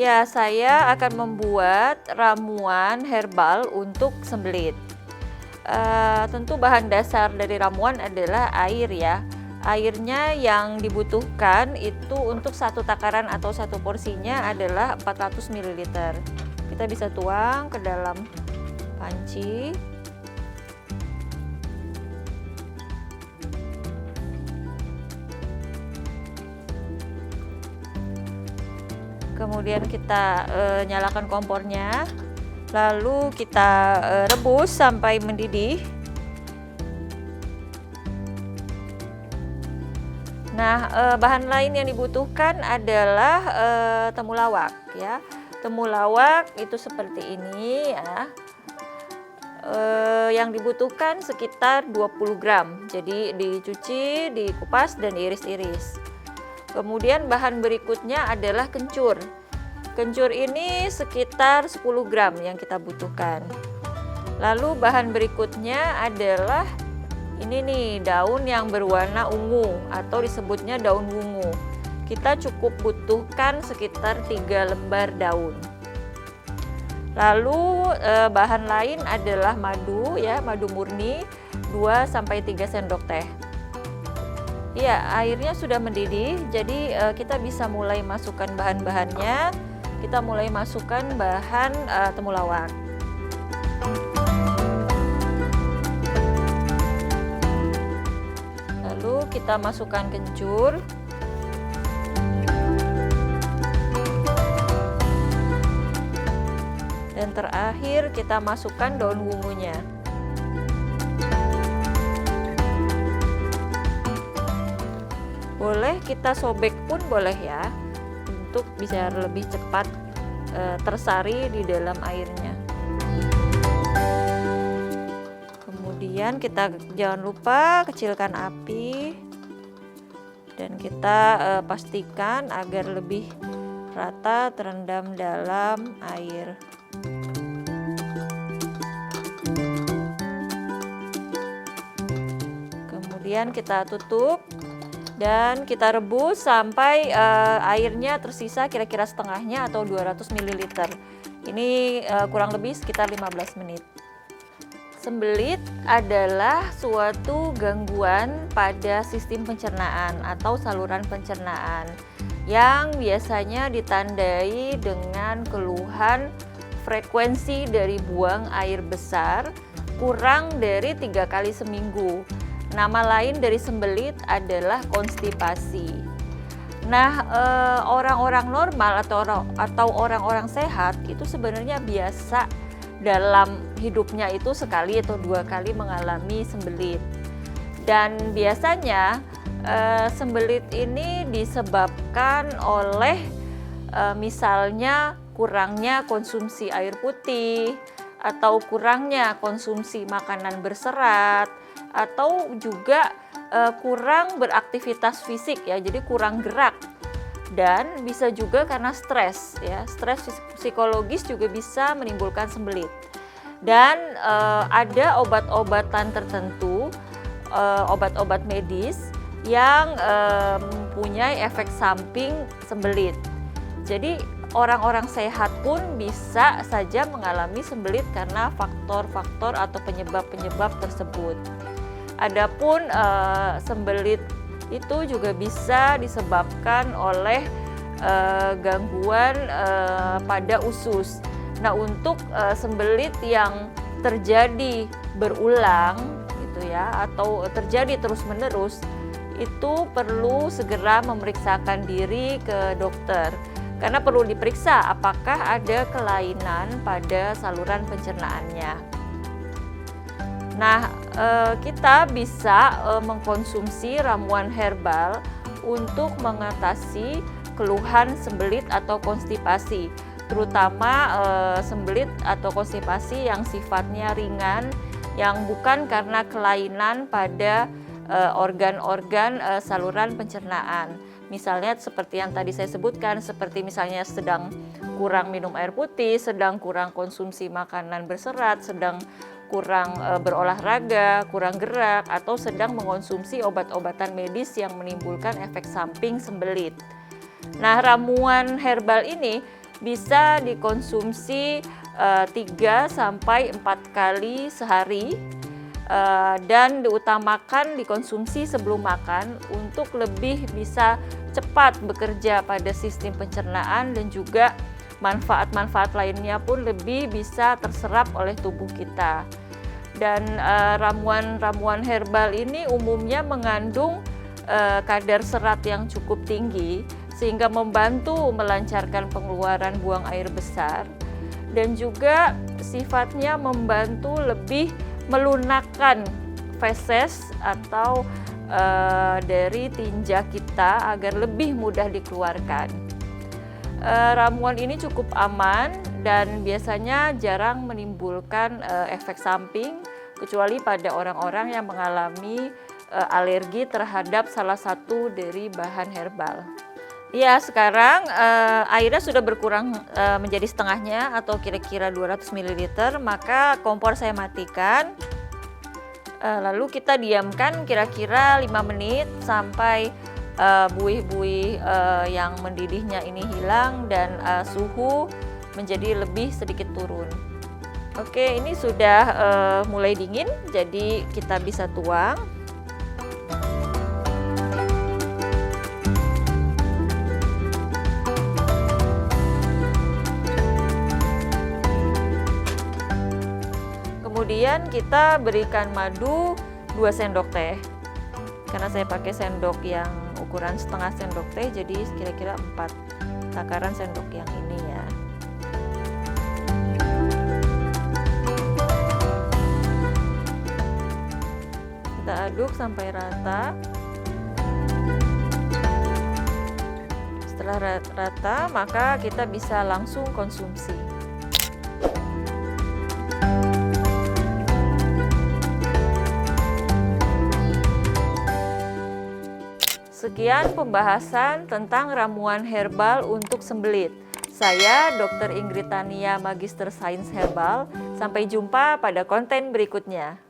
Ya, saya akan membuat ramuan herbal untuk sembelit. Tentu bahan dasar dari ramuan adalah air ya. Airnya yang dibutuhkan itu untuk satu takaran atau satu porsinya adalah 400 ml. Kita bisa tuang ke dalam panci. Kemudian kita nyalakan kompornya, lalu kita rebus sampai mendidih. Nah, bahan lain yang dibutuhkan adalah temulawak ya. Temulawak itu seperti ini ya. Yang dibutuhkan sekitar 20 gram. Jadi dicuci, dikupas dan diiris-iris. Kemudian bahan berikutnya adalah kencur. Kencur ini sekitar 10 gram yang kita butuhkan. Lalu bahan berikutnya adalah ini nih, daun yang berwarna ungu atau disebutnya daun wungu. Kita cukup butuhkan sekitar 3 lembar daun. Lalu bahan lain adalah madu ya, madu murni 2-3 sendok teh. Ya, airnya sudah mendidih, jadi kita bisa mulai masukkan bahan-bahannya. Kita mulai masukkan bahan temulawak. Lalu kita masukkan kencur. Dan terakhir kita masukkan daun wungunya. Boleh kita sobek pun boleh ya, untuk bisa lebih cepat tersari di dalam airnya. Kemudian kita jangan lupa kecilkan api dan kita pastikan agar lebih rata terendam dalam air. Kemudian kita tutup dan kita rebus sampai airnya tersisa kira-kira setengahnya atau 200 ml. Ini kurang lebih sekitar 15 menit. Sembelit adalah suatu gangguan pada sistem pencernaan atau saluran pencernaan yang biasanya ditandai dengan keluhan frekuensi dari buang air besar kurang dari 3 kali seminggu. Nama lain dari sembelit adalah konstipasi. Nah, orang-orang normal atau orang-orang sehat itu sebenarnya biasa dalam hidupnya itu sekali atau 2 kali mengalami sembelit. Dan biasanya sembelit ini disebabkan oleh misalnya kurangnya konsumsi air putih atau kurangnya konsumsi makanan berserat, atau juga kurang beraktivitas fisik ya, jadi kurang gerak. Dan bisa juga karena stres ya, stres psikologis juga bisa menimbulkan sembelit. Dan ada obat-obatan tertentu, obat-obat medis yang mempunyai efek samping sembelit. Jadi orang-orang sehat pun bisa saja mengalami sembelit karena faktor-faktor atau penyebab-penyebab tersebut. Adapun sembelit itu juga bisa disebabkan oleh gangguan pada usus. Nah, untuk sembelit yang terjadi berulang gitu ya, atau terjadi terus-menerus, itu perlu segera memeriksakan diri ke dokter. Karena perlu diperiksa apakah ada kelainan pada saluran pencernaannya. Nah, kita bisa mengkonsumsi ramuan herbal untuk mengatasi keluhan sembelit atau konstipasi, terutama sembelit atau konstipasi yang sifatnya ringan, yang bukan karena kelainan pada organ-organ saluran pencernaan. Misalnya seperti yang tadi saya sebutkan, seperti misalnya sedang kurang minum air putih, sedang kurang konsumsi makanan berserat, sedang kurang berolahraga, kurang gerak, atau sedang mengonsumsi obat-obatan medis yang menimbulkan efek samping sembelit. Nah, ramuan herbal ini bisa dikonsumsi 3 sampai 4 kali sehari, dan diutamakan dikonsumsi sebelum makan untuk lebih bisa cepat bekerja pada sistem pencernaan, dan juga manfaat-manfaat lainnya pun lebih bisa terserap oleh tubuh kita. Dan ramuan-ramuan herbal ini umumnya mengandung kadar serat yang cukup tinggi, sehingga membantu melancarkan pengeluaran buang air besar, dan juga sifatnya membantu lebih melunakkan feses atau dari tinja kita agar lebih mudah dikeluarkan. Ramuan ini cukup aman dan biasanya jarang menimbulkan efek samping, kecuali pada orang-orang yang mengalami alergi terhadap salah satu dari bahan herbal. Ya, sekarang airnya sudah berkurang menjadi setengahnya atau kira-kira 200 ml, maka kompor saya matikan. Lalu kita diamkan kira-kira 5 menit sampai buih-buih yang mendidihnya ini hilang dan suhu menjadi lebih sedikit turun. Oke, ini sudah mulai dingin, jadi kita bisa tuang. Kemudian kita berikan madu 2 sendok teh. Karena saya pakai sendok yang ukuran setengah sendok teh, jadi kira-kira 4 takaran sendok yang ini ya. Kita aduk sampai rata. Setelah rata, maka kita bisa langsung konsumsi. Sekian pembahasan tentang ramuan herbal untuk sembelit. Saya Dr. Ingrid Tania, Magister Sains Herbal. Sampai jumpa pada konten berikutnya.